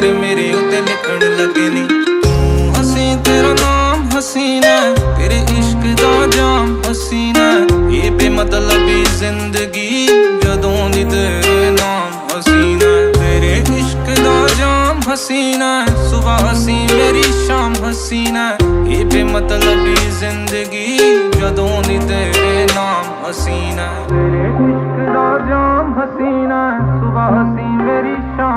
ਤੇਰੇ ਮੇਰੇ ਉੱਤੇ ਲਿਖਣ ਲੱਗੇ ਨੀ। ਤੂੰ ਹਸੀਂ ਤੇਰਾ ਨਾਮ ਹਸੀਨਾ, ਤੇਰੇ ਇਸ਼ਕ ਦਾ ਜਾਮ ਹਸੀਨਾ, ਇਹ ਬੇਮਤਲਬੀ ਜ਼ਿੰਦਗੀ ਜਦੋਂ ਦੀ ਤੇਰੇ ਨਾਮ ਹਸੀਨਾ। ਤੇਰੇ ਇਸ਼ਕ ਦਾ ਜਾਮ ਹਸੀਨਾ, ਸੁਬਹ ਹਸੀ ਮੇਰੀ ਸ਼ਾਮ ਹਸੀਨਾ, ਇਹ ਬੇਮਤਲਬੀ ਜ਼ਿੰਦਗੀ ਜਦੋਂ ਦੀ ਤੇਰੇ ਨਾਮ ਹਸੀਨਾ। ਤੇਰੇ ਇਸ਼ਕ ਦਾ ਜਾਮ ਹਸੀਨਾ, ਸੁਬਹ ਹਸੀ ਮੇਰੀ ਸ਼ਾਮ